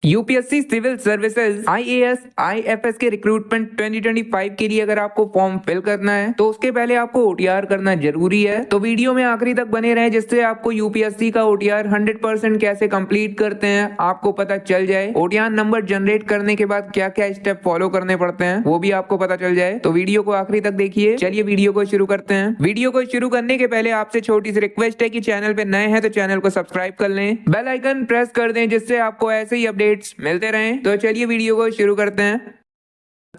UPSC civil services IAS IFS के recruitment 2025 के लिए अगर आपको फॉर्म फिल करना है तो उसके पहले आपको ओटीआर करना जरूरी है। तो वीडियो में आखिरी तक बने रहें जिससे आपको यूपीएससी का ओटीआर 100% कैसे कंप्लीट करते हैं आपको पता चल जाए। ओटीआर नंबर जनरेट करने के बाद क्या क्या स्टेप फॉलो करने पड़ते हैं वो भी आपको पता चल जाए। तो वीडियो को आखिरी तक देखिए। चलिए वीडियो को शुरू करते हैं। वीडियो को शुरू करने के पहले आपसे छोटी सी रिक्वेस्ट है कि चैनल पे नए हैं तो चैनल को सब्सक्राइब कर लें, बेल आइकन प्रेस कर दें जिससे आपको ऐसे ही अपडेट्स मिलते रहें। तो चलिए वीडियो को शुरू करते हैं।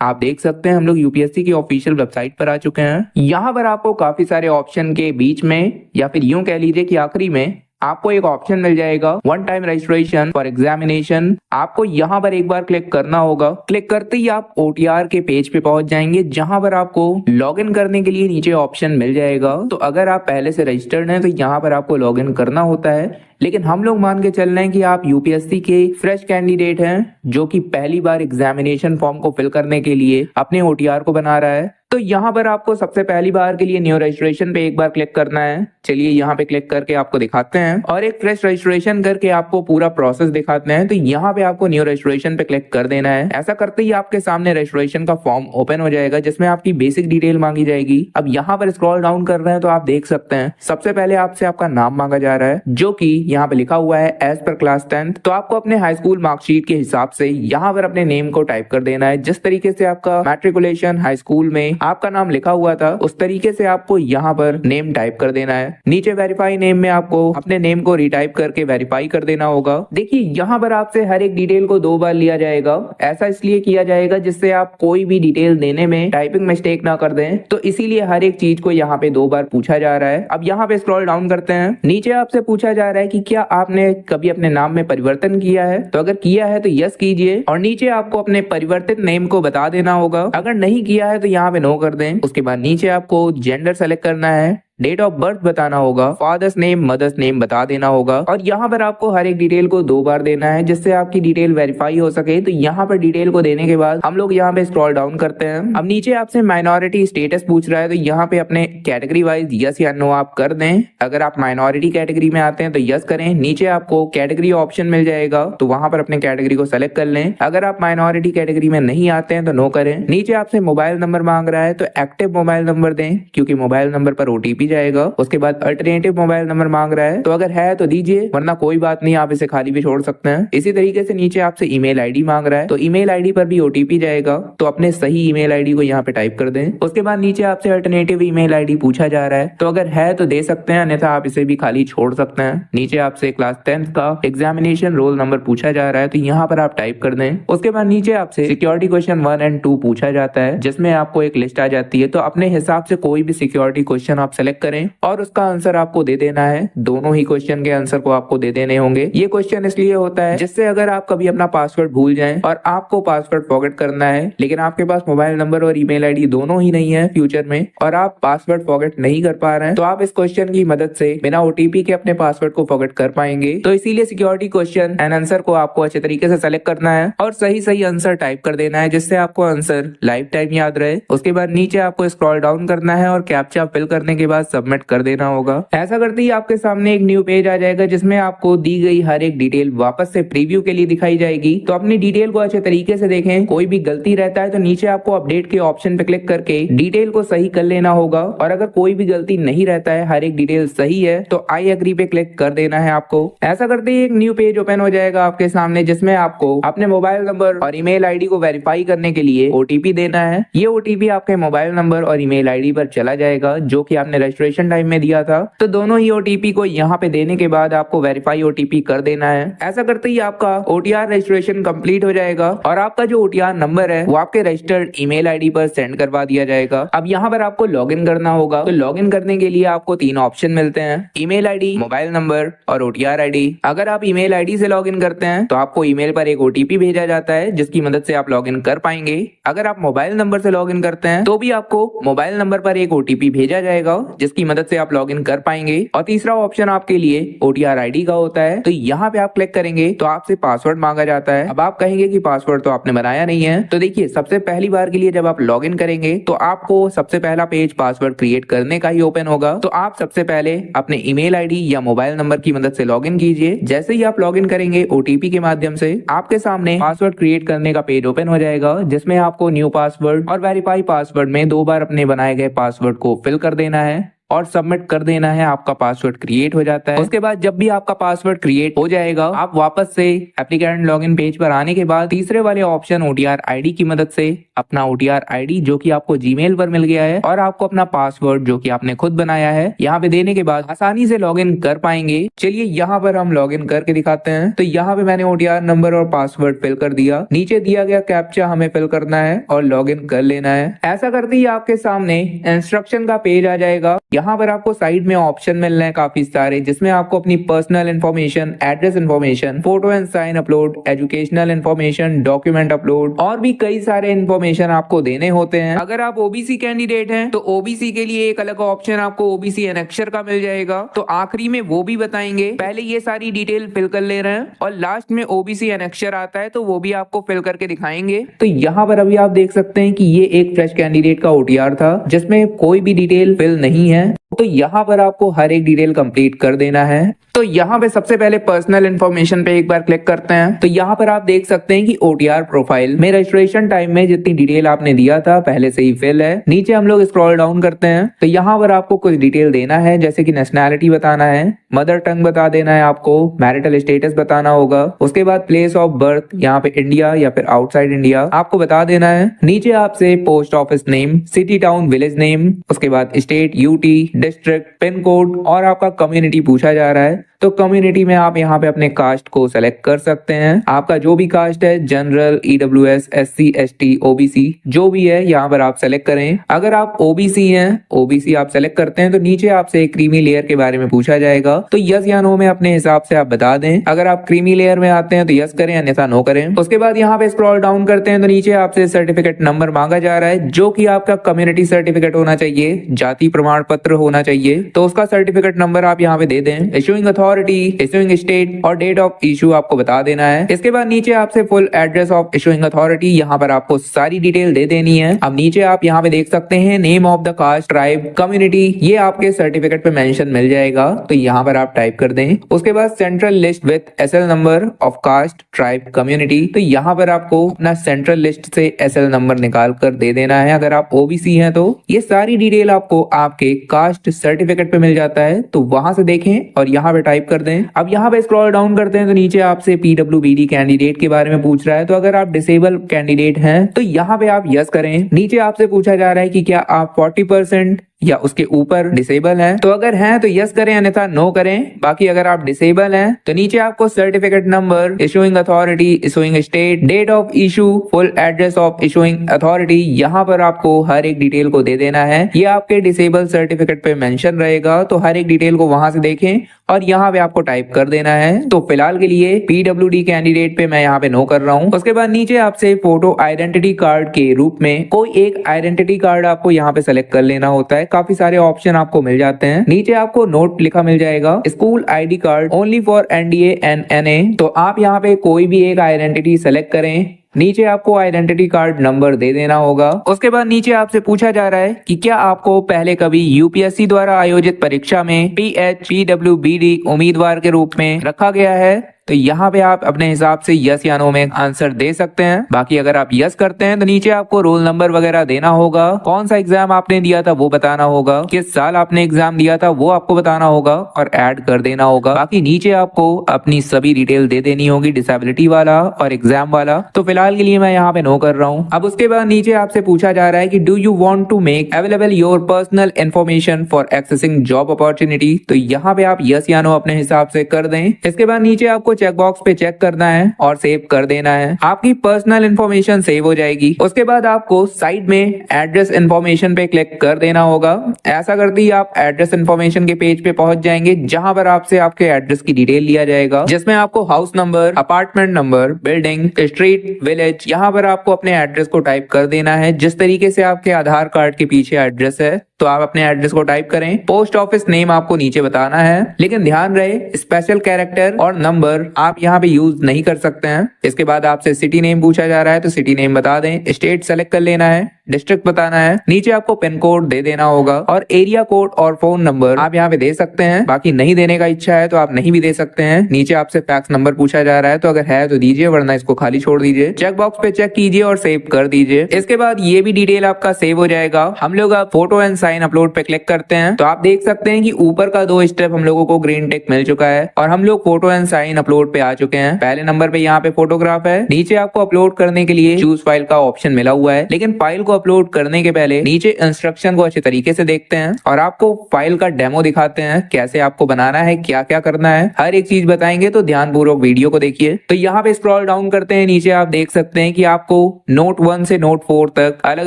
आप देख सकते हैं हम लोग यूपीएससी की ऑफिशियल वेबसाइट पर आ चुके हैं। यहाँ पर आपको काफी सारे ऑप्शन के बीच में या फिर यूं कह लीजिए कि आखिरी में आपको एक ऑप्शन मिल जाएगा one time registration for examination. आपको यहाँ पर एक बार क्लिक करना होगा। क्लिक करते ही आप ओटीआर के पेज पे पहुंच जाएंगे जहां पर आपको लॉगिन करने के लिए नीचे ऑप्शन मिल जाएगा। तो अगर आप पहले से रजिस्टर्ड हैं तो यहाँ पर आपको लॉगिन करना होता है, लेकिन हम लोग मान के चल रहे हैं कि आप यूपीएससी के फ्रेश कैंडिडेट हैं जो कि पहली बार एग्जामिनेशन फॉर्म को फिल करने के लिए अपने ओटीआर को बना रहा है। तो यहाँ पर आपको सबसे पहली बार के लिए न्यू रजिस्ट्रेशन पे एक बार क्लिक करना है। चलिए यहाँ पे क्लिक करके आपको दिखाते हैं और एक फ्रेश रजिस्ट्रेशन करके आपको पूरा प्रोसेस दिखाते हैं। तो यहाँ पे आपको न्यू रजिस्ट्रेशन पे क्लिक कर देना है। ऐसा करते ही आपके सामने रजिस्ट्रेशन का फॉर्म ओपन हो जाएगा जिसमें आपकी बेसिक डिटेल मांगी जाएगी। अब यहाँ पर स्क्रॉल डाउन कर रहे हैं तो आप देख सकते हैं सबसे पहले आपसे आपका नाम मांगा जा रहा है जो की यहाँ पे लिखा हुआ है एज पर क्लास 10th। तो आपको अपने हाई स्कूल मार्कशीट के हिसाब से यहाँ पर अपने नेम को टाइप कर देना है। जिस तरीके से आपका मैट्रिकुलेशन हाई स्कूल में आपका नाम लिखा हुआ था उस तरीके से आपको यहाँ पर नेम टाइप कर देना है। नीचे वेरीफाई नेम में आपको अपने नेम को रिटाइप करके वेरीफाई कर देना होगा। देखिए यहाँ पर आपसे हर एक डिटेल को 2 बार लिया जाएगा। ऐसा इसलिए किया जाएगा जिससे आप कोई भी डिटेल देने में टाइपिंग मिस्टेक ना कर दें। तो इसीलिए हर एक चीज को यहाँ पे 2 बार पूछा जा रहा है। अब यहाँ पे स्क्रॉल डाउन करते हैं। नीचे आपसे पूछा जा रहा है कि क्या आपने कभी अपने नाम में परिवर्तन किया है। तो अगर किया है तो यस कीजिए और नीचे आपको अपने परिवर्तित नेम को बता देना होगा। अगर नहीं किया है तो यहाँ पे नो कर दें। उसके बाद नीचे आपको जेंडर सेलेक्ट करना है, डेट ऑफ बर्थ बताना होगा, फादर्स नेम मदर्स नेम बता देना होगा और यहाँ पर आपको हर एक डिटेल को 2 बार देना है जिससे आपकी डिटेल वेरीफाई हो सके। तो यहाँ पर डिटेल को देने के बाद हम लोग यहाँ पे स्क्रॉल डाउन करते हैं। अब नीचे आपसे माइनॉरिटी स्टेटस पूछ रहा है तो यहाँ पे अपने कैटेगरी वाइज यस या नो आप कर दें। अगर आप माइनॉरिटी कैटेगरी में आते हैं तो यस करें। नीचे आपको कैटेगरी ऑप्शन मिल जाएगा तो वहां पर अपने कैटेगरी को सेलेक्ट कर लें। अगर आप माइनॉरिटी कैटेगरी में नहीं आते हैं तो नो करें। नीचे आपसे मोबाइल नंबर मांग रहा है तो एक्टिव मोबाइल नंबर दें क्योंकि मोबाइल नंबर पर ओटीपी जाएगा। उसके बाद अल्टरनेटिव मोबाइल नंबर मांग रहा है तो अगर है तो दीजिए वरना कोई बात नहीं, आप इसे खाली भी छोड़ सकते हैं। इसी तरीके से नीचे आपसे ईमेल आईडी मांग रहा है तो ईमेल आईडी पर भी ओटीपी जाएगा तो अपने सही ईमेल आईडी को यहाँ पे टाइप कर दें। उसके बाद नीचे आपसे अल्टरनेटिव ईमेल आईडी पूछा जा रहा है तो अगर है तो दे सकते हैं अन्यथा आप इसे भी खाली छोड़ सकते हैं। नीचे आपसे क्लास 10th का एग्जामिनेशन रोल नंबर पूछा जा रहा है तो यहाँ पर आप टाइप कर दें। उसके बाद नीचे आपसे सिक्योरिटी क्वेश्चन 1 और 2 पूछा जाता है जिसमें आपको एक लिस्ट आ जाती है। तो अपने हिसाब से कोई भी सिक्योरिटी क्वेश्चन आप सेलेक्ट करें और उसका आंसर आपको दे देना है। दोनों ही क्वेश्चन के आंसर को आपको दे देने होंगे। ये क्वेश्चन इसलिए होता है जिससे अगर आप कभी अपना पासवर्ड भूल जाएं और आपको पासवर्ड फॉरगेट करना है लेकिन आपके पास मोबाइल नंबर और ईमेल आईडी दोनों ही नहीं है फ्यूचर में और आप पासवर्ड फॉरगेट नहीं कर पा रहे हैं तो आप इस क्वेश्चन की मदद से बिना ओटीपी के अपने पासवर्ड को फॉरगेट कर पाएंगे। तो इसीलिए सिक्योरिटी क्वेश्चन एंड आंसर को आपको अच्छे तरीके से सेलेक्ट करना है और सही आंसर टाइप कर देना है जिससे आपको आंसर लाइफ टाइम याद रहे। उसके बाद नीचे आपको स्क्रॉल डाउन करना है और कैप्चा फिल करने के बाद सबमिट कर देना होगा। ऐसा करते ही आपके सामने एक न्यू पेज आ जाएगा जिसमें आपको दी गई हर एक डिटेल वापस से प्रीव्यू के लिए दिखाई जाएगी। तो अपनी डिटेल को अच्छे तरीके से देखें। कोई भी गलती रहता है तो नीचे आपको अपडेट के ऑप्शन पे क्लिक करके डिटेल को सही कर लेना होगा और अगर कोई भी गलती नहीं रहता है, हर एक डिटेल सही है तो आई एग्री पे क्लिक कर देना है आपको। ऐसा करते ही एक न्यू पेज ओपन हो जाएगा आपके सामने जिसमें आपको अपने मोबाइल नंबर और ईमेल आईडी को वेरीफाई करने के लिए ओटीपी देना है। ये ओटीपी आपके मोबाइल नंबर और ईमेल आईडी पर चला जाएगा जो कि आपने रजिस्ट्रेशन टाइम में दिया था। तो दोनों ही ओटीपी को यहाँ पे देने के बाद आपको वेरीफाई ओटीपी कर देना है। ऐसा करते ही आपका ओटीआर रजिस्ट्रेशन कंप्लीट हो जाएगा और आपका जो ओटीआर नंबर है वो आपके रजिस्टर्ड ईमेल आईडी पर सेंड करवा दिया जाएगा। अब यहाँ पर आपको लॉगिन करना होगा। तो लॉगिन करने के लिए आपको 3 ऑप्शन मिलते हैं, ईमेल आईडी, मोबाइल नंबर और ओटीआर आईडी। अगर आप ईमेल आईडी से लॉगिन करते हैं तो आपको ईमेल पर एक ओटीपी भेजा जाता है जिसकी मदद से आप लॉगिन कर पाएंगे। अगर आप मोबाइल नंबर से लॉगिन करते हैं तो भी आपको मोबाइल नंबर पर एक ओटीपी भेजा जाएगा जिसकी मदद से आप लॉग इन कर पाएंगे। और तीसरा ऑप्शन आपके लिए OTR ID का होता है। तो यहाँ पे आप क्लिक करेंगे तो आपसे पासवर्ड मांगा जाता है। अब आप कहेंगे कि पासवर्ड तो आपने बनाया नहीं है। तो देखिए, सबसे पहली बार के लिए जब आप लॉग इन करेंगे तो आपको सबसे पहला पेज पासवर्ड क्रिएट करने का ही ओपन होगा। तो आप सबसे पहले अपने ईमेल आईडी या मोबाइल नंबर की मदद से लॉग इन कीजिए। जैसे ही आप लॉग इन करेंगे OTP के माध्यम से आपके सामने पासवर्ड क्रिएट करने का पेज ओपन हो जाएगा, जिसमें आपको न्यू पासवर्ड और वेरीफाई पासवर्ड में 2 बार अपने बनाए गए पासवर्ड को फिल कर देना है और सबमिट कर देना है। आपका पासवर्ड क्रिएट हो जाता है। उसके बाद जब भी आपका पासवर्ड क्रिएट हो जाएगा, आप वापस से एप्लीकेंट लॉगिन पेज पर आने के बाद तीसरे वाले ऑप्शन OTR ID की मदद से अपना OTR ID जो कि आपको जीमेल पर मिल गया है और आपको अपना पासवर्ड जो कि आपने खुद बनाया है यहाँ पे देने के बाद आसानी से लॉगिन कर पाएंगे। चलिए यहाँ पर हम लॉगिन करके दिखाते हैं। तो यहाँ पे मैंने OTR नंबर और पासवर्ड फिल कर दिया। नीचे दिया गया कैप्चा हमें फिल करना है और लॉगिन कर लेना है। ऐसा करते ही आपके सामने इंस्ट्रक्शन का पेज आ जाएगा। यहाँ पर आपको साइड में ऑप्शन मिल रहे हैं काफी सारे, जिसमें आपको अपनी personal information, address information, photo and sign upload, educational information, document upload और भी कई सारे इन्फॉर्मेशन आपको देने होते हैं। अगर आप OBC कैंडिडेट हैं तो OBC के लिए एक अलग ऑप्शन आपको OBC एनेक्सर का मिल जाएगा। तो आखिरी में वो भी बताएंगे। पहले ये सारी डिटेल फिल कर ले रहे हैं और लास्ट में OBC एनेक्सर आता है तो वो भी आपको फिल करके दिखाएंगे। तो यहाँ पर अभी आप देख सकते हैं कि ये एक फ्रेश कैंडिडेट का OTR था जिसमें कोई भी डिटेल फिल नहीं है। तो यहाँ पर आपको हर एक डिटेल कंप्लीट कर देना है। तो यहाँ पे सबसे पहले पर्सनल इन्फॉर्मेशन पे एक बार क्लिक करते हैं। तो यहाँ पर आप देख सकते हैं कि OTR प्रोफाइल में रजिस्ट्रेशन टाइम में जितनी डिटेल आपने दिया था पहले से ही फिल है। नीचे हम लोग स्क्रॉल डाउन करते हैं तो यहाँ पर आपको कुछ डिटेल देना है, जैसे कि नेशनैलिटी बताना है, मदर टंग बता देना है, आपको मैरिटल स्टेटस बताना होगा। उसके बाद प्लेस ऑफ बर्थ यहाँ पे इंडिया या फिर आउटसाइड इंडिया आपको बता देना है। नीचे आपसे post office name, city town village name, उसके बाद state, UT, district, pin code और आपका कम्युनिटी पूछा जा रहा है। तो कम्युनिटी में आप यहाँ पे अपने कास्ट को सेलेक्ट कर सकते हैं। आपका जो भी कास्ट है, general, EWS, SC, ST, OBC जो भी है यहाँ पर आप सेलेक्ट करें। अगर आप OBC हैं, OBC आप सेलेक्ट करते हैं तो नीचे आपसे क्रीमी लेयर के बारे में पूछा जाएगा। तो यस या नो में अपने हिसाब से आप बता दें। अगर आप क्रीमी लेयर में आते हैं तो यस करें, अन्यथा नो करें। उसके बाद यहाँ पे स्क्रॉल डाउन करते हैं तो नीचे आपसे सर्टिफिकेट नंबर मांगा जा रहा है, जो कि आपका कम्युनिटी सर्टिफिकेट होना चाहिए, जाति प्रमाण पत्र होना चाहिए। तो उसका सर्टिफिकेट नंबर आप यहाँ पे दे दें। इशूइंग अथॉरिटी, इशूइंग स्टेट और डेट ऑफ इशू आपको बता देना है। इसके बाद नीचे आपसे full address of issuing authority, यहाँ पर आपको सारी डिटेल दे देनी है। अब नीचे आप यहाँ पे देख सकते हैं name of the caste, tribe, community, ये आपके सर्टिफिकेट पे मेंशन मिल जाएगा। तो यहाँ पर आप टाइप कर दें। उसके बाद central list with SL number of caste, tribe, community, तो यहाँ पर आपको अपना सेंट्रल लिस्ट से SL नंबर निकाल कर दे देना है। अगर आप OBC हैं तो ये सारी डिटेल आपको आपके कास्ट सर्टिफिकेट पे मिल जाता है, तो वहां से देखें और यहाँ पे टाइप कर दें। अब यहाँ पे स्क्रॉल डाउन करते हैं तो नीचे आपसे PWBD कैंडिडेट के बारे में पूछ रहा है। तो अगर आप डिसेबल कैंडिडेट हैं तो यहाँ पे आप यस करें। नीचे आपसे पूछा जा रहा है कि क्या आप 40% या उसके ऊपर डिसेबल हैं। तो अगर हैं तो यस करें, अन्यथा नो करें। बाकी अगर आप डिसेबल हैं तो नीचे आपको certificate number, issuing authority, issuing state, date of issue, full address of issuing authority, यहाँ पर आपको हर एक डिटेल को दे देना है। ये आपके डिसेबल सर्टिफिकेट पे मेंशन रहेगा, तो हर एक डिटेल को वहां से देखें और यहाँ पे आपको टाइप कर देना है। तो फिलहाल के लिए PWD कैंडिडेट पे मैं यहाँ पे नो कर रहा हूँ। उसके बाद नीचे आपसे फोटो आइडेंटिटी कार्ड के रूप में कोई एक आइडेंटिटी कार्ड आपको यहाँ पे सेलेक्ट कर लेना होता है। काफी सारे ऑप्शन आपको मिल जाते हैं। नीचे आपको नोट लिखा मिल जाएगा, school ID card only for NDA and NA। तो आप यहाँ पे कोई भी एक आइडेंटिटी सेलेक्ट करें। नीचे आपको आइडेंटिटी कार्ड नंबर दे देना होगा। उसके बाद नीचे आपसे पूछा जा रहा है कि क्या आपको पहले कभी UPSC द्वारा आयोजित परीक्षा में PWBD उम्मीदवार के रूप में रखा गया है। तो यहाँ पे आप अपने हिसाब से यस या नो में आंसर दे सकते हैं। बाकी अगर आप यस करते हैं तो नीचे आपको रोल नंबर वगैरह देना होगा, कौन सा एग्जाम आपने दिया था वो बताना होगा, किस साल आपने एग्जाम दिया था वो आपको बताना होगा और ऐड कर देना होगा। बाकी नीचे आपको अपनी सभी डिटेल दे देनी होगी, डिसेबिलिटी वाला और एग्जाम वाला। तो फिलहाल के लिए मैं यहाँ पे नो कर रहा हूँ। अब उसके बाद नीचे आपसे पूछा जा रहा है कि do you want to make available your personal information for accessing job opportunity. तो यहाँ पे आप यस या नो अपने हिसाब से कर दें। इसके बाद नीचे आपको आपको चेक बॉक्स पे चेक करना है और सेव कर देना है। आपकी पर्सनल इन्फॉर्मेशन सेव हो जाएगी। उसके बाद आपको साइड में एड्रेस इन्फॉर्मेशन पे क्लिक कर देना होगा। ऐसा करते ही आप एड्रेस इन्फॉर्मेशन के पेज पे पहुंच जाएंगे, जहां पर आपसे आपके एड्रेस की डिटेल लिया जाएगा, जिसमें आपको house number, apartment number, building, street, village, यहाँ पर आपको अपने एड्रेस को टाइप कर देना है। जिस तरीके से आपके आधार कार्ड के पीछे एड्रेस है, तो आप अपने एड्रेस को टाइप करें। पोस्ट ऑफिस नेम आपको नीचे बताना है, लेकिन ध्यान रहे स्पेशल कैरेक्टर और नंबर आप यहाँ पे यूज नहीं कर सकते हैं। इसके बाद आपसे सिटी नेम पूछा जा रहा है, तो सिटी नेम बता दें। स्टेट सेलेक्ट कर लेना है, डिस्ट्रिक्ट बताना है, नीचे आपको पिन कोड दे देना होगा और एरिया कोड और फोन नंबर आप यहाँ पे दे सकते हैं। बाकी नहीं देने का इच्छा है तो आप नहीं भी दे सकते हैं। नीचे आपसे फैक्स नंबर पूछा जा रहा है, तो अगर है तो दीजिए, वरना इसको खाली छोड़ दीजिए। चेक बॉक्स पे चेक कीजिए और सेव कर दीजिए। इसके बाद ये भी डिटेल आपका सेव हो जाएगा। हम लोग अब फोटो एंड साइन अपलोड पे क्लिक करते हैं, तो आप देख सकते हैं कि ऊपर का 2 स्टेप हम लोगों को ग्रीन टिक मिल चुका है और हम लोग फोटो एंड साइन अपलोड पे आ चुके हैं। पहले नंबर पे यहाँ पे फोटोग्राफ है, नीचे आपको अपलोड करने के लिए चूज फाइल का ऑप्शन मिला हुआ है। लेकिन फाइल को अपलोड करने के पहले नीचे इंस्ट्रक्शन को अच्छे तरीके से देखते हैं और आपको फाइल का डेमो दिखाते हैं, कैसे आपको बनाना है, क्या क्या करना है, हर एक चीज बताएंगे। तो ध्यानपूर्वक वीडियो को देखिए। तो यहाँ पे स्क्रॉल डाउन करते हैं, नीचे आप देख सकते हैं कि आपको नोट 1 से नोट 4 तक अलग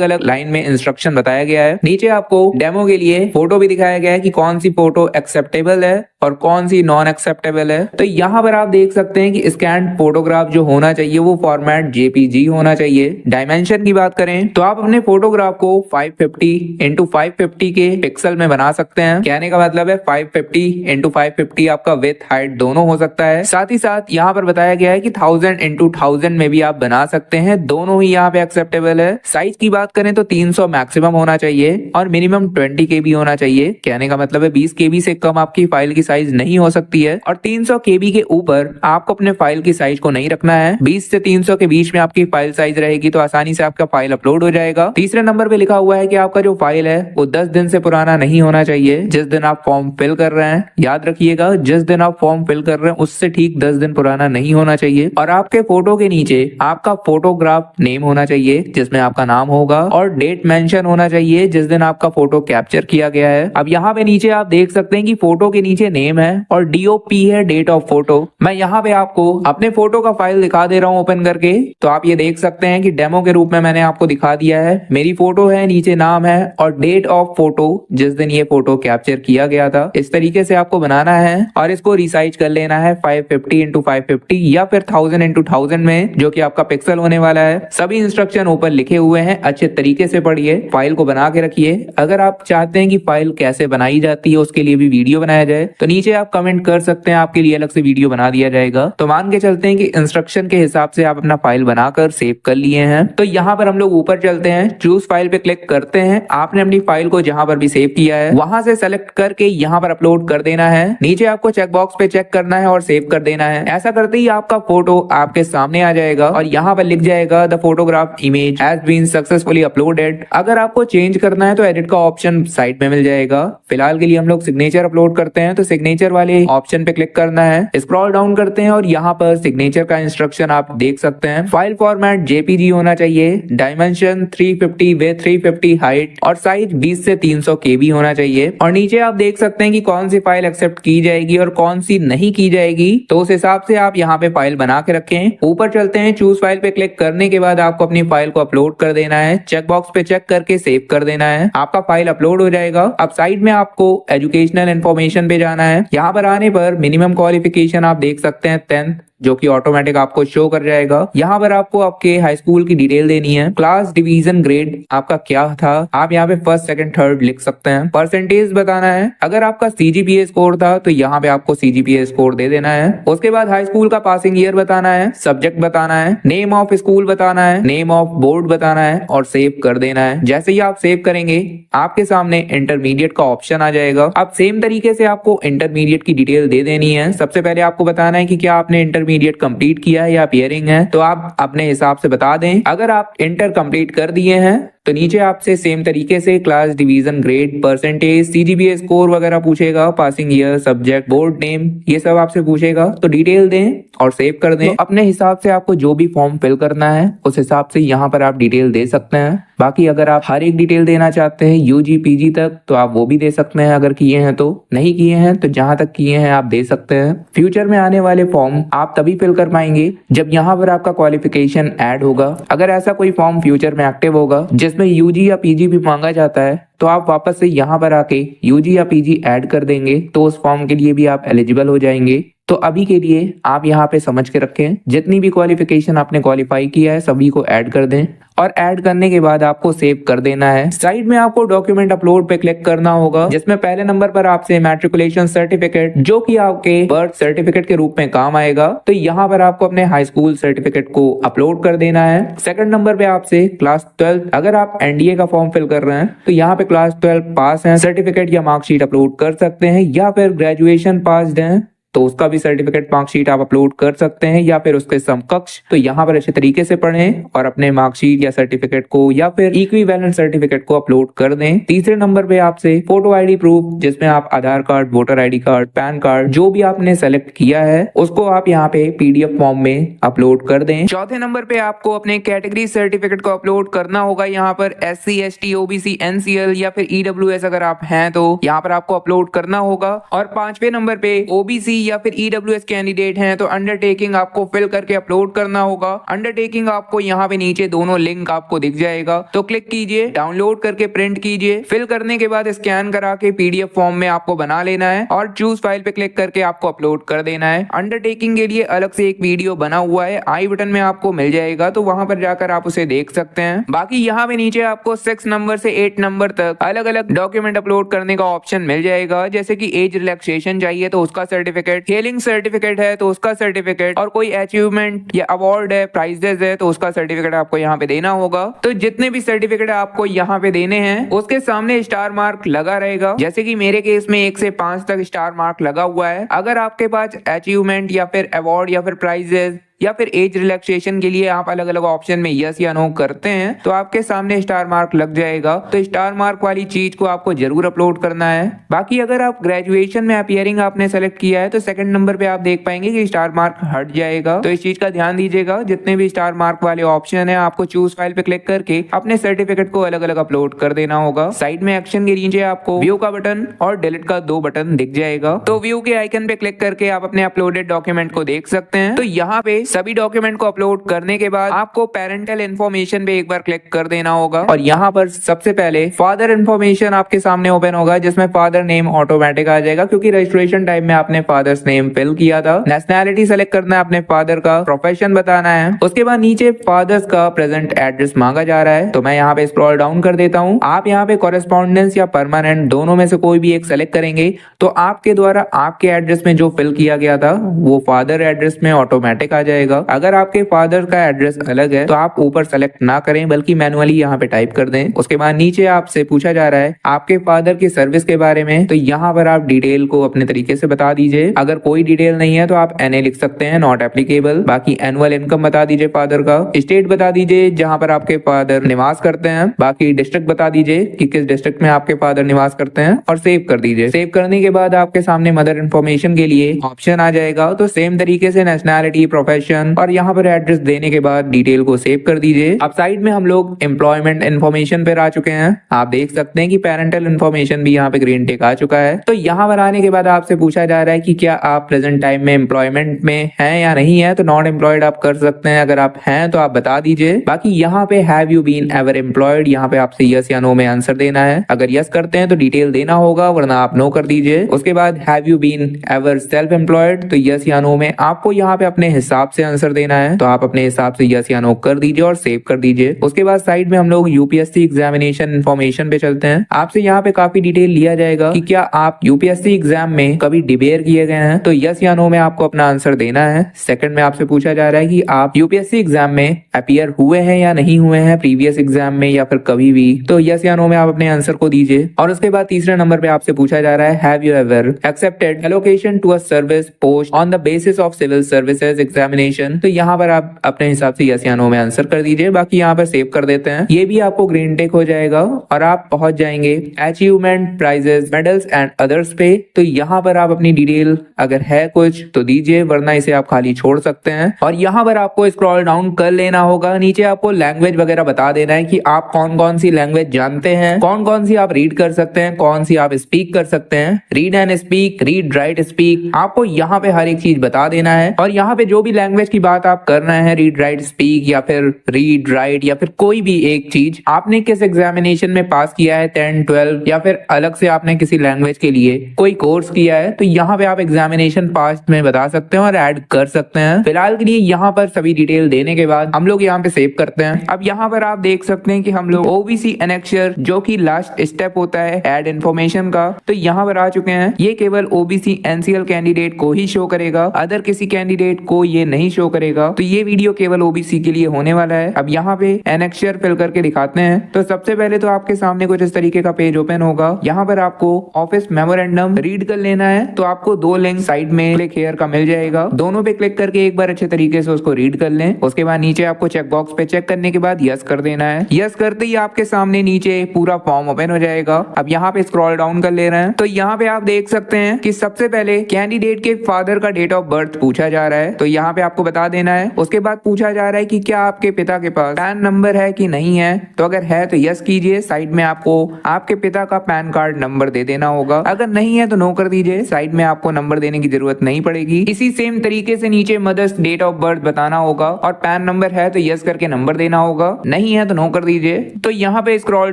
अलग लाइन में इंस्ट्रक्शन बताया गया है। नीचे आपको डेमो के लिए फोटो भी दिखाया गया है कि कौन सी फोटो एक्सेप्टेबल है और कौन सी नॉन एक्सेप्टेबल है। तो यहाँ पर आप देख सकते हैं कि स्कैन फोटोग्राफ जो होना चाहिए वो फॉर्मेट जेपीजी होना चाहिए। डायमेंशन की बात करें तो आप अपने फोटोग्राफ को 550 इंटू 550 के पिक्सल में बना सकते हैं। कहने का मतलब है 550 इंटू 550 आपका विथ हाइट दोनों हो सकता है। साथ ही साथ यहाँ पर बताया गया है कि 1000 इंटू 1000 में भी आप बना सकते हैं, दोनों ही यहाँ पे एक्सेप्टेबल है। साइज की बात करें तो 300 मैक्सिमम होना चाहिए और मिनिमम 20 KB होना चाहिए। कहने का मतलब है 20 KB से कम आपकी फाइल की साइज नहीं हो सकती है और 300 KB के ऊपर आपको अपने फाइल की साइज को नहीं रखना है। 20 से 300 के बीच में आपकी फाइल साइज रहेगी तो आसानी से आपका फाइल अपलोड हो जाएगा। तीसरे नंबर पे लिखा हुआ है कि आपका जो फाइल है वो 10 दिन से पुराना नहीं होना चाहिए। जिस दिन आप फॉर्म फिल कर रहे हैं, याद रखिएगा, जिस दिन आप फॉर्म फिल कर रहे हैं उससे ठीक 10 दिन पुराना नहीं होना चाहिए। और आपके फोटो के नीचे आपका फोटोग्राफ नेम होना चाहिए, जिसमें आपका नाम होगा, और डेट मेंशन होना चाहिए जिस दिन आपका फोटो कैप्चर किया गया है। अब यहाँ पे नीचे आप देख सकते हैं कि फोटो के नीचे नेम है और DOP है, डेट ऑफ फोटो। मैं यहाँ पे आपको अपने फोटो का फाइल दिखा दे रहा हूँ ओपन करके, तो आप ये देख सकते हैं कि डेमो के रूप में मैंने आपको दिखा दिया है। मेरी फोटो है, नीचे नाम है और डेट ऑफ फोटो, जिस दिन ये फोटो कैप्चर किया गया था। इस तरीके से आपको बनाना है और इसको रिसाइज कर लेना है 550 इंटू 550 या फिर 1000 इंटू 1000 में, जो कि आपका पिक्सल होने वाला है। सभी इंस्ट्रक्शन ऊपर लिखे हुए हैं, अच्छे तरीके से पढ़िए, फाइल को बना के रखिए। अगर आप चाहते हैं कि फाइल कैसे बनाई जाती है उसके लिए भी वीडियो बनाया जाए तो नीचे आप कमेंट कर सकते हैं, आपके लिए अलग से वीडियो बना दिया जाएगा। तो मान के चलते हैं कि इंस्ट्रक्शन के हिसाब से आप अपना फाइल बनाकर सेव कर लिए हैं। तो यहाँ पर हम लोग ऊपर चलते हैं, चूज फाइल पे क्लिक करते हैं। आपने अपनी फाइल को जहां पर भी सेव किया है वहां से सेलेक्ट करके यहाँ पर अपलोड कर देना है। नीचे आपको चेक बॉक्स पे चेक करना है और सेव कर देना है। ऐसा करते ही आपका फोटो आपके सामने आ जाएगा और यहाँ पर लिख जाएगा the photograph image has been successfully uploaded. अगर आपको चेंज करना है तो एडिट का ऑप्शन साइड में मिल जाएगा। फिलहाल के लिए हम लोग सिग्नेचर अपलोड करते हैं, तो सिग्नेचर वाले ऑप्शन पे क्लिक करना है, स्क्रॉल डाउन करते हैं और यहाँ पर सिग्नेचर का इंस्ट्रक्शन आप देख सकते हैं। फाइल फॉर्मेट जेपीजी होना चाहिए, डायमेंशन 350 विथ 350 हाइट और साइज 20 से 300 KB होना चाहिए। और नीचे आप देख सकते हैं कि कौन सी फाइल एक्सेप्ट की जाएगी और कौन सी नहीं की जाएगी, तो उस हिसाब से आप यहाँ पे फाइल बना के रखें। ऊपर चलते हैं, चूज फाइल पे क्लिक करने के बाद आपको अपनी फाइल को अपलोड कर देना है। चेक बॉक्स पे चेक करके सेव कर देना है, आपका फाइल अपलोड हो जाएगा। अब साइड में आपको एजुकेशनल इन्फॉर्मेशन पे जाना है। यहाँ पर आने पर मिनिमम क्वालिफिकेशन आप देख सकते हैं 10th, जो कि ऑटोमेटिक आपको शो कर जाएगा। यहाँ पर आपको आपके हाई स्कूल की डिटेल देनी है। क्लास, डिवीजन, ग्रेड आपका क्या था, आप यहाँ पे फर्स्ट, सेकंड, थर्ड लिख सकते हैं। परसेंटेज बताना है, अगर आपका CGPA स्कोर था तो यहाँ पे आपको CGPA स्कोर दे देना है। उसके बाद हाई स्कूल का पासिंग ईयर बताना है, सब्जेक्ट बताना है, नेम ऑफ स्कूल बताना है, नेम ऑफ बोर्ड बताना है और सेव कर देना है। जैसे ही आप सेव करेंगे आपके सामने इंटरमीडिएट का ऑप्शन आ जाएगा। अब सेम तरीके से आपको इंटरमीडिएट की डिटेल दे देनी है। सबसे पहले आपको बताना है कि क्या आपने इंटरमीडिएट कंप्लीट किया है या अपियरिंग है, तो आप अपने हिसाब से बता दें। अगर आप इंटर कंप्लीट कर दिए हैं तो नीचे आपसे सेम तरीके से class, division, grade, percentage, CGPA score वगैरह पूछेगा, passing year, subject, board name, ये सब आपसे पूछेगा। तो डिटेल दें और सेव कर दें। तो अपने हिसाब से आपको जो भी फॉर्म फिल करना है उस हिसाब से यहाँ पर आप डिटेल दे सकते हैं। बाकी अगर आप हर एक डिटेल देना चाहते हैं यूजी पीजी तक तो आप वो भी दे सकते हैं, अगर किए हैं तो। नहीं किए हैं तो जहां तक किए हैं आप दे सकते हैं। फ्यूचर में आने वाले फॉर्म आप तभी फिल कर पाएंगे जब यहाँ पर आपका क्वालिफिकेशन ऐड होगा। अगर ऐसा कोई फॉर्म फ्यूचर में एक्टिव होगा जिसमें यूजी या पीजी भी मांगा जाता है तो आप वापस से यहाँ पर आके यूजी या पीजी ऐड कर देंगे तो उस फॉर्म के लिए भी आप एलिजिबल हो जाएंगे। तो अभी के लिए आप यहाँ पे समझ के रखें, जितनी भी क्वालिफिकेशन आपने क्वालिफाई किया है सभी को ऐड कर दें और ऐड करने के बाद आपको सेव कर देना है। साइड में आपको डॉक्यूमेंट अपलोड पे क्लिक करना होगा, जिसमें पहले नंबर पर आपसे मैट्रिकुलेशन सर्टिफिकेट जो कि आपके बर्थ सर्टिफिकेट के रूप में काम आएगा, तो यहाँ पर आपको अपने हाई स्कूल सर्टिफिकेट को अपलोड कर देना है। सेकंड नंबर पे आपसे क्लास 12, अगर आप एनडीए का फॉर्म फिल कर रहे हैं तो यहाँ पे क्लास 12 पास है सर्टिफिकेट या मार्कशीट अपलोड कर सकते हैं, या फिर ग्रेजुएशन पास है तो उसका भी सर्टिफिकेट मार्कशीट आप अपलोड कर सकते हैं, या फिर उसके समकक्ष। तो यहाँ पर अच्छे तरीके से पढ़ें और अपने मार्कशीट या सर्टिफिकेट को या फिर इक्विवेलेंट सर्टिफिकेट को अपलोड कर दें। तीसरे नंबर पे आपसे फोटो आईडी प्रूफ, जिसमें आप Aadhaar card, voter ID card, PAN card जो भी आपने सेलेक्ट किया है उसको आप यहाँ पे पीडीएफ फॉर्म में अपलोड कर दें। चौथे नंबर पे आपको अपने कैटेगरी सर्टिफिकेट को अपलोड करना होगा। यहाँ पर SC ST OBC NCL या फिर EWS अगर आप हैं तो यहाँ पर आपको अपलोड करना होगा। और पांचवे नंबर पे OBC या फिर EWS कैंडिडेट हैं तो अंडरटेकिंग आपको फिल करके अपलोड करना होगा। अंडरटेकिंग आपको यहाँ पे नीचे दोनों लिंक आपको दिख जाएगा, तो क्लिक कीजिए, डाउनलोड करके प्रिंट कीजिए। फिल करने के बाद स्कैन करा के पीडीएफ फॉर्म में आपको बना लेना है और चूज फाइल पे क्लिक करके आपको अपलोड कर देना है। अंडरटेकिंग के लिए अलग से एक वीडियो बना हुआ है, आई बटन में आपको मिल जाएगा, तो वहां पर जाकर आप उसे देख सकते हैं। बाकी यहाँ पे नीचे आपको 6 नंबर से 8 नंबर तक अलग अलग डॉक्यूमेंट अपलोड करने का ऑप्शन मिल जाएगा, जैसे कि एज रिलैक्सेशन चाहिए तो उसका सर्टिफिकेट, हेलिंग सर्टिफिकेट है तो उसका सर्टिफिकेट, और कोई अचीवमेंट या अवार्ड है, प्राइजेस है तो उसका सर्टिफिकेट आपको यहाँ पे देना होगा। तो जितने भी सर्टिफिकेट आपको यहाँ पे देने हैं उसके सामने स्टार मार्क लगा रहेगा, जैसे कि मेरे केस में 1 से 5 तक स्टार मार्क लगा हुआ है। अगर आपके पास अचीवमेंट या फिर अवार्ड या फिर प्राइजेस या फिर एज रिलैक्सेशन के लिए आप अलग अलग ऑप्शन में यस या नो करते हैं तो आपके सामने स्टार मार्क लग जाएगा। तो स्टार मार्क वाली चीज को आपको जरूर अपलोड करना है। बाकी अगर आप ग्रेजुएशन में अपीयरिंग आपने सेलेक्ट किया है तो सेकंड नंबर पे आप देख पाएंगे कि स्टार मार्क हट जाएगा, तो इस चीज का ध्यान दीजिएगा। जितने भी स्टार मार्क वाले ऑप्शन है आपको चूज फाइल पे क्लिक करके अपने सर्टिफिकेट को अलग अलग अपलोड कर देना होगा। साइड में एक्शन के नीचे आपको व्यू का बटन और डिलीट का 2 बटन दिख जाएगा, तो व्यू के आइकन पे क्लिक करके आप अपने अपलोडेड डॉक्यूमेंट को देख सकते हैं। तो यहाँ पे सभी डॉक्यूमेंट को अपलोड करने के बाद आपको पेरेंटल इन्फॉर्मेशन पे एक बार क्लिक कर देना होगा, और यहाँ पर सबसे पहले फादर इन्फॉर्मेशन आपके सामने ओपन होगा, जिसमें फादर नेम ऑटोमेटिक आ जाएगा क्योंकि रजिस्ट्रेशन टाइम में आपने फादर्स नेम फिल किया था। नेशनैलिटी सेलेक्ट करना है अपने फादर का, प्रोफेशन बताना है, उसके बाद नीचे फादर्स का प्रेजेंट एड्रेस मांगा जा रहा है, तो मैं यहाँ पे स्क्रॉल डाउन कर देता हूँ। आप यहाँ पे कॉरेस्पॉन्डेंस या परमानेंट दोनों में से कोई भी एक सेलेक्ट करेंगे तो आपके द्वारा आपके एड्रेस में जो फिल किया गया था वो फादर एड्रेस में ऑटोमेटिक आ जाएगा। अगर आपके फादर का एड्रेस अलग है तो आप ऊपर सेलेक्ट ना करें बल्कि मैनुअली यहाँ पे टाइप कर दें। उसके बाद नीचे आपसे पूछा जा रहा है आपके फादर की सर्विस के बारे में, तो यहाँ पर आप डिटेल को अपने तरीके से बता दीजिए। अगर कोई डिटेल नहीं है तो आप NA लिख सकते हैं, नॉट एप्लीकेबल। बाकी एनुअल इनकम बता दीजिए फादर का, स्टेट बता दीजिए जहाँ पर आपके फादर निवास करते हैं, बाकी डिस्ट्रिक्ट बता दीजिए कि किस डिस्ट्रिक्ट में आपके फादर निवास करते हैं, और सेव कर दीजिए। सेव करने के बाद आपके सामने मदर इन्फॉर्मेशन के लिए ऑप्शन आ जाएगा, तो सेम तरीके से नेशनैलिटी, प्रोफेशन और यहाँ पर एड्रेस देने के बाद डिटेल को सेव कर दीजिए। अब साइड में हम लोग एम्प्लॉयमेंट इन्फॉर्मेशन पर आ चुके हैं। आप देख सकते हैं कि पेरेंटल इन्फॉर्मेशन भी यहाँ पे ग्रीन टिक आ चुका है। तो यहाँ पर आने के बाद आपसे पूछा जा रहा है कि क्या आप प्रेजेंट टाइम में एम्प्लॉयमेंट में हैं या नहीं है, तो नॉट एम्प्लॉयड आप कर सकते हैं। अगर आप हैं तो आप बता दीजिए। बाकी यहाँ पे have you been ever employed, यहाँ पे आपसे यस या नो में आंसर देना है। अगर यस करते हैं तो डिटेल देना होगा, वरना आप नो कर दीजिए। उसके बाद have you been ever self employed, तो यस या नो में आपको यहाँ पे अपने हिसाब से आंसर देना है, तो आप अपने हिसाब से यस या नो कर दीजिए और सेव कर दीजिए। उसके बाद साइड में हम लोग यूपीएससी एग्जामिनेशन इन्फॉर्मेशन पे चलते हैं। आपसे यहाँ पे काफी डिटेल लिया जाएगा कि क्या आप यूपीएससी एग्जाम में कभी डिबेयर किए गए हैं, तो यस या नो में आपको अपना आंसर देना है। सेकंड में आपसे पूछा जा रहा है कि आप यूपीएससी एग्जाम में अपीयर हुए हैं या नहीं हुए हैं प्रीवियस एग्जाम में या फिर कभी भी, तो यस या नो में आप अपने आंसर को दीजिए। और उसके बाद तीसरे नंबर पे आपसे पूछा जा रहा है have you ever accepted allocation to a service post on the basis of civil services examination examination, तो यहाँ पर आप अपने हिसाब से यस या नो में आंसर कर दीजिए। बाकी यहाँ पर सेव कर देते हैं, ये भी आपको ग्रीन टिक हो जाएगा और आप पहुंच जाएंगे achievement, prizes, medals and others पे। तो यहाँ पर आप अपनी डिटेल अगर है कुछ तो दीजिए, वरना इसे आप खाली छोड़ सकते हैं। और यहाँ पर आपको स्क्रॉल डाउन कर लेना होगा, नीचे आपको लैंग्वेज वगैरह बता देना है कि आप कौन कौन सी लैंग्वेज जानते हैं, कौन कौन सी आप रीड कर सकते हैं, कौन सी आप स्पीक कर सकते हैं। Read and speak, read, right, speak, आपको यहाँ पे हर एक चीज बता देना है। और यहाँ पे जो भी लैंग्वेज की बात आप कर रहे हैं, रीड, राइट, स्पीक या फिर रीड, राइट या फिर कोई भी एक चीज, आपने किस एग्जामिनेशन में पास किया है, 10, 12 या फिर अलग से आपने किसी लैंग्वेज के लिए कोई कोर्स किया है, तो यहाँ पे आप एग्जामिनेशन पास में बता सकते हैं और ऐड कर सकते हैं। फिलहाल के लिए यहाँ पर सभी डिटेल देने के बाद हम लोग यहाँ पे सेव करते हैं। अब यहाँ पर आप देख सकते हैं कि हम लोग ओबीसी एनेक्चर, जो कि लास्ट स्टेप होता है ऐड इन्फॉर्मेशन का, तो यहाँ पर आ चुके हैं। ये केवल ओबीसी एनसीएल कैंडिडेट को ही शो करेगा, अदर किसी कैंडिडेट को ये नहीं शो करेगा। तो ये वीडियो केवल ओबीसी के लिए होने वाला है। अब यहाँ पे एनेक्चर फिल करके दिखाते हैं। तो सबसे पहले तो आपके सामने कुछ इस तरीके का पेज ओपन होगा। यहाँ पर आपको ऑफिस मेमोरेंडम रीड कर लेना है। तो आपको दो लिंक साइड में क्लिक हेयर का मिल जाएगा, दोनों पे क्लिक करके एक बार अच्छे तरीके से उसको रीड कर लें। उसके बाद नीचे आपको चेक बॉक्स पे चेक करने के बाद यस कर देना है। यस करते ही आपके सामने नीचे पूरा फॉर्म ओपन हो जाएगा। अब यहाँ पे स्क्रॉल डाउन कर ले रहे हैं, तो यहाँ पे आप देख सकते हैं कि सबसे पहले कैंडिडेट के फादर का डेट ऑफ बर्थ पूछा जा रहा है, तो यहाँ पे आपको बता देना है। उसके बाद पूछा जा रहा है कि क्या आपके पिता के पास पैन नंबर है कि नहीं है, तो अगर है तो यस कीजिए। साइड में आपको आपके पिता का पैन कार्ड नंबर दे देना होगा, अगर नहीं है तो नो कर दीजिए। साइड में आपको नंबर देने की जरूरत नहीं पड़ेगी। इसी सेम तरीके से नीचे मदर्स डेट ऑफ बर्थ बताना होगा और पैन नंबर है तो यस करके नंबर देना होगा, नहीं है तो नो कर दीजिए। तो यहाँ पे स्क्रॉल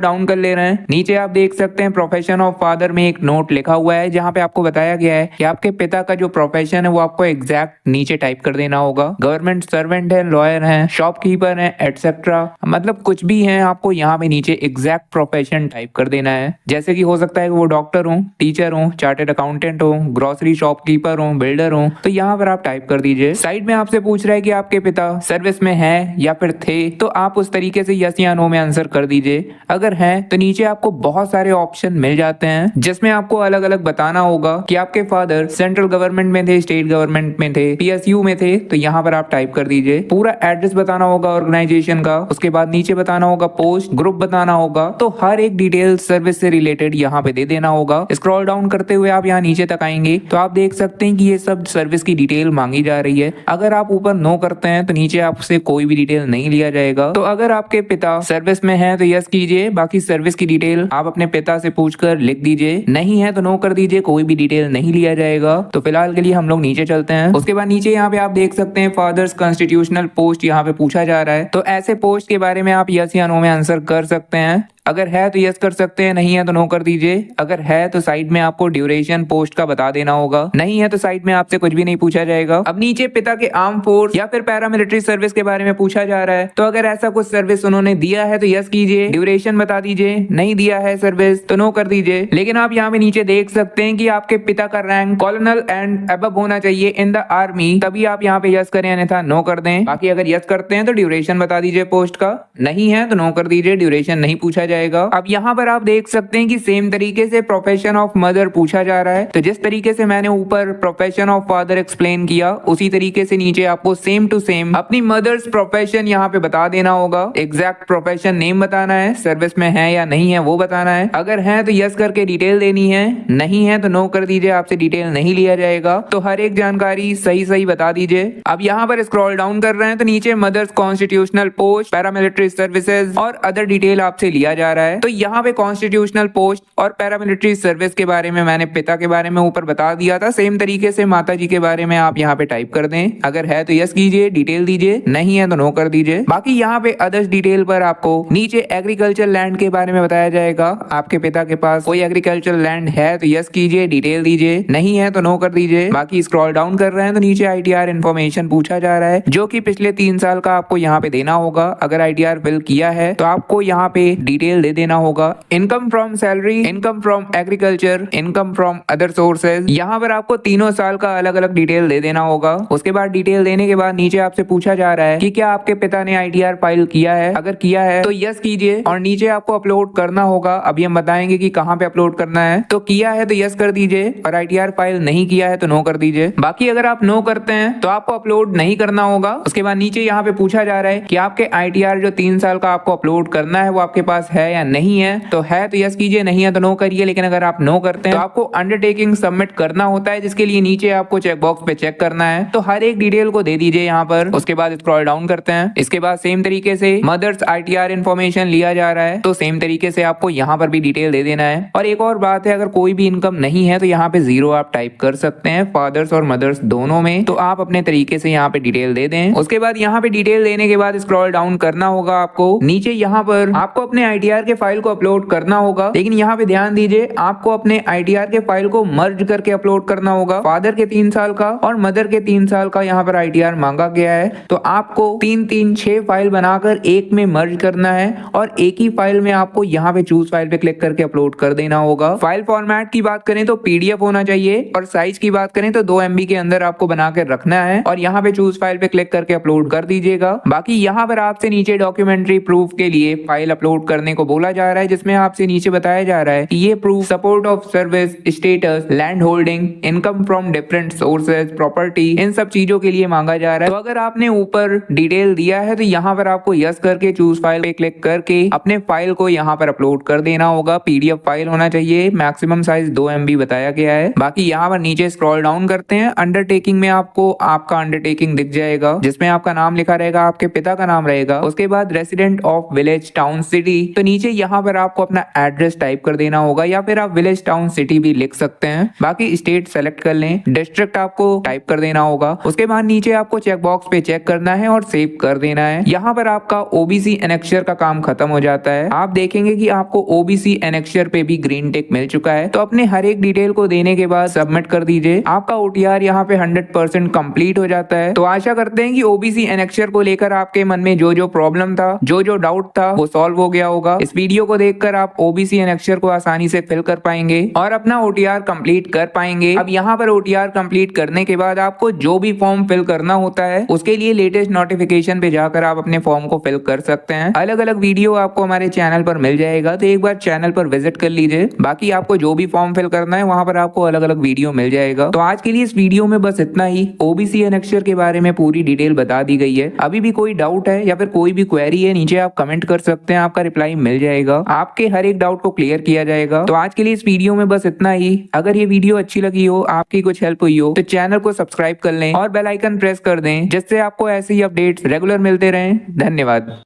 डाउन कर ले रहे हैं, नीचे आप देख सकते हैं प्रोफेशन ऑफ फादर में एक नोट लिखा हुआ है, जहाँ पे आपको बताया गया है कि आपके पिता का जो प्रोफेशन है वो आपको एग्जैक्ट नीचे टाइप कर देना होगा। गवर्नमेंट सर्वेंट है, लॉयर है, शॉपकीपर है, एटसेट्रा, मतलब कुछ भी है, आपको यहाँ पे नीचे एग्जैक्ट प्रोफेशन टाइप कर देना है। जैसे कि हो सकता है कि वो डॉक्टर हो, टीचर हो, चार्टेड अकाउंटेंट हो, ग्रोसरी शॉपकीपर हो, बिल्डर हो, तो यहाँ पर आप टाइप कर दीजिए। साइड में आपसे पूछ रहा है कि आपके पिता सर्विस में है या फिर थे, तो आप उस तरीके से यस या नो में आंसर कर दीजिए। अगर है तो नीचे आपको बहुत सारे ऑप्शन मिल जाते हैं, जिसमें आपको अलग अलग बताना होगा कि आपके फादर सेंट्रल गवर्नमेंट में थे, स्टेट गवर्नमेंट में थे, पीएसयू में थे, तो यहाँ पर आप टाइप कर दीजिए। पूरा एड्रेस बताना होगा ऑर्गेनाइजेशन का, उसके बाद नीचे बताना होगा पोस्ट, ग्रुप बताना होगा। तो हर एक डिटेल सर्विस से रिलेटेड यहाँ पे दे देना होगा। स्क्रॉल डाउन करते हुए आप यहाँ नीचे तक आएंगे तो आप देख सकते हैं कि ये सब सर्विस की डिटेल मांगी जा रही है। अगर आप ऊपर नो करते हैं तो नीचे आपसे कोई भी डिटेल नहीं लिया जाएगा। तो अगर आपके पिता सर्विस में है तो यस कीजिए, बाकी सर्विस की डिटेल आप अपने पिता से पूछकर लिख दीजिए, नहीं है तो नो कर दीजिए, कोई भी डिटेल नहीं लिया जाएगा। तो फिलहाल के लिए हम लोग नीचे चलते हैं। उसके बाद नीचे यहाँ पे आप देख सकते हैं फादर्स कॉन्स्टिट्यूशनल पोस्ट यहाँ पे पूछा जा रहा है, तो ऐसे पोस्ट के बारे में आप यस या नो में आंसर कर सकते हैं। अगर है तो यस कर सकते हैं, नहीं है तो नो कर दीजिए। अगर है तो साइड में आपको ड्यूरेशन पोस्ट का बता देना होगा, नहीं है तो साइड में आपसे कुछ भी नहीं पूछा जाएगा। अब नीचे पिता के आर्म फोर्स या फिर पैरामिलिट्री सर्विस के बारे में पूछा जा रहा है, तो अगर ऐसा कुछ सर्विस उन्होंने दिया है तो यस कीजिए, ड्यूरेशन बता दीजिए। नहीं दिया है सर्विस तो नो कर दीजिए। लेकिन आप यहाँ पे नीचे देख सकते हैं कि आपके पिता का रैंक कॉलोनल एंड अबव होना चाहिए इन द आर्मी, तभी आप यहाँ पे यस करें, अन्यथा नो कर दें। बाकी अगर यस करते हैं तो ड्यूरेशन बता दीजिए पोस्ट का, नहीं है तो नो कर दीजिए, ड्यूरेशन नहीं पूछा जाएगा। अब यहाँ पर आप देख सकते हैं कि सेम तरीके से प्रोफेशन ऑफ मदर पूछा जा रहा है, तो जिस तरीके से मैंने ऊपर प्रोफेशन ऑफ फादर एक्सप्लेन किया, उसी तरीके से नीचे आपको सेम टू सेम अपनी मदर्स प्रोफेशन यहाँ पे बता देना होगा। एग्जैक्ट प्रोफेशन नेम बताना है, सर्विस में है या नहीं है वो बताना है। अगर है तो यस करके डिटेल देनी है, नहीं है तो नो कर दीजिए, आपसे डिटेल नहीं लिया जाएगा। तो हर एक जानकारी सही सही बता दीजिए। अब यहाँ पर स्क्रॉल डाउन कर रहे हैं तो नीचे others constitutional post, paramilitary services और अदर डिटेल आपसे लिया जा रहा है। तो यहाँ पे कॉन्स्टिट्यूशनल पोस्ट और पैरामिलिट्री सर्विस के बारे में मैंने पिता के बारे में ऊपर बता दिया था, सेम तरीके से माता जी के बारे में आप यहाँ पे टाइप कर दें। अगर है तो यस कीजिए, डिटेल दीजिए, नहीं है तो नो कर दीजिए। बाकी यहाँ पे अदर्स डिटेल पर आपको नीचे एग्रीकल्चर लैंड के बारे में बताया जाएगा। आपके पिता के पास कोई एग्रीकल्चर लैंड है तो यस कीजिए, डिटेल दीजिए, नहीं है तो नो कर दीजिए। बाकी स्क्रॉल डाउन कर रहे हैं तो नीचे ITR इन्फॉर्मेशन पूछा जा रहा है, जो कि पिछले 3 साल का आपको यहाँ पे देना होगा। अगर ITR फिल किया है तो आपको यहाँ पे डिटेल दे देना होगा। Income from salary, income from agriculture, income from other sources, यहाँ पर आपको तीनों साल का अलग अलग डिटेल दे देना होगा। उसके बाद डिटेल देने के बाद नीचे आपसे पूछा जा रहा है कि क्या आपके पिता ने ITR फाइल किया है। अगर किया है तो यस कीजिए और नीचे आपको अपलोड करना होगा। अभी हम बताएंगे कि कहाँ पे अपलोड करना है। तो किया है तो यस कर दीजिए और ITR फाइल नहीं किया है तो नो कर दीजिए। बाकी अगर आप नो करते हैं तो आपको अपलोड नहीं करना होगा। उसके बाद नीचे यहाँ पे पूछा जा रहा है कि आपके ITR जो 3 साल का आपको अपलोड करना है वो आपके पास है या नहीं है। तो है तो यस कीजिए, नहीं है तो नो करिए। लेकिन अगर आप नो करते हैं तो आपको अंडरटेकिंग सबमिट करना होता है, जिसके लिए नीचे आपको चेकबॉक्स पे चेक करना है। तो हर एक डिटेल को दे दीजिए यहाँ पर। उसके बाद स्क्रॉल डाउन करते हैं। इसके बाद सेम तरीके से मदर्स ITR इन्फॉर्मेशन लिया जा रहा है, तो सेम तरीके से आपको यहाँ पर भी डिटेल दे देना है। और एक और बात है, अगर कोई भी इनकम नहीं है तो यहाँ पे 0 आप टाइप कर सकते हैं, फादर्स और मदर्स दोनों में। तो आप अपने तरीके से यहाँ पे डिटेल दे दें। उसके बाद यहाँ पे डिटेल देने के बाद स्क्रॉल डाउन करना होगा आपको। नीचे यहाँ पर आपको अपने ITR के फाइल को अपलोड करना होगा, लेकिन यहाँ पे ध्यान दीजिए आपको अपने ITR के फाइल को मर्ज करके अपलोड करना होगा। फादर के 3 साल का और मदर के 3 साल का यहाँ पर ITR मांगा गया है, तो आपको 3-3-6 फाइल बनाकर एक में मर्ज करना है और एक ही फाइल में आपको यहाँ पे चूज फाइल पे क्लिक करके अपलोड कर देना होगा। फाइल फॉर्मेट की बात करें तो PDF होना चाहिए और साइज की बात करें तो 2 MB के अंदर आपको बना कर रखना है और यहाँ पे चूज फाइल पे क्लिक करके अपलोड कर दीजिएगा। बाकी यहाँ पर आपसे नीचे डॉक्यूमेंट्री प्रूफ के लिए फाइल अपलोड करने को बोला जा रहा है, जिसमें आपसे नीचे बताया जा रहा है कि ये proof support of service, status, land holding, income from different sources, property, इन सब चीजों के लिए मांगा जा रहा है। तो अगर आपने ऊपर डिटेल दिया है तो यहाँ पर आपको यस करके चूज फाइल पे क्लिक करके अपने फाइल को यहाँ पर अपलोड कर देना होगा। PDF फाइल होना चाहिए, मैक्सिमम साइज 2 MB बताया गया है। बाकी यहाँ पर नीचे स्क्रॉल डाउन करते हैं, अंडरटेकिंग में आपको आपका अंडरटेकिंग दिख जाएगा, जिसमें आपका नाम लिखा रहेगा, आपके पिता का नाम रहेगा। उसके बाद resident of village, town, city. तो नीचे यहाँ पर आपको अपना एड्रेस टाइप कर देना होगा, या फिर आप विलेज, टाउन, सिटी भी लिख सकते हैं। बाकी स्टेट सेलेक्ट कर लें, डिस्ट्रिक्ट आपको टाइप कर देना होगा। उसके बाद नीचे आपको चेकबॉक्स पे चेक करना है और सेव कर देना है। यहाँ पर आपका OBC एनेक्चर का काम खत्म हो जाता है। आप देखेंगे कि आपको OBC एनेक्चर पे भी ग्रीन टिक मिल चुका है। तो अपने हर एक डिटेल को देने के बाद सबमिट कर दीजिए। आपका OTR यहाँ पे 100% कंप्लीट हो जाता है। तो आशा करते हैं कि OBC एनेक्चर को लेकर आपके मन में जो जो प्रॉब्लम था, जो जो डाउट था, वो सॉल्व हो गया होगा। इस वीडियो को देखकर आप OBC एनेक्चर को आसानी से फिल कर पाएंगे और अपना OTR कंप्लीट कर पाएंगे। अब यहाँ पर OTR कंप्लीट करने के बाद आपको जो भी फॉर्म फिल करना होता है उसके लिए लेटेस्ट नोटिफिकेशन पे जाकर आप अपने फॉर्म को फिल कर सकते हैं। अलग अलग वीडियो आपको हमारे चैनल पर मिल जाएगा, तो एक बार चैनल पर विजिट कर लीजिए। बाकी आपको जो भी फॉर्म फिल करना है वहां पर आपको अलग अलग वीडियो मिल जाएगा। तो आज के लिए इस वीडियो में बस इतना ही। OBC एनेक्चर के बारे में पूरी डिटेल बता दी गई है। अभी भी कोई डाउट है या फिर कोई भी क्वेरी है, नीचे आप कमेंट कर सकते हैं, आपका रिप्लाई मिल जाएगा। आपके हर एक डाउट को क्लियर किया जाएगा। तो आज के लिए इस वीडियो में बस इतना ही। अगर ये वीडियो अच्छी लगी हो, आपकी कुछ हेल्प हुई हो, तो चैनल को सब्सक्राइब कर लें और बेल आइकन प्रेस कर दें, जिससे आपको ऐसे ही अपडेट्स रेगुलर मिलते रहें। धन्यवाद।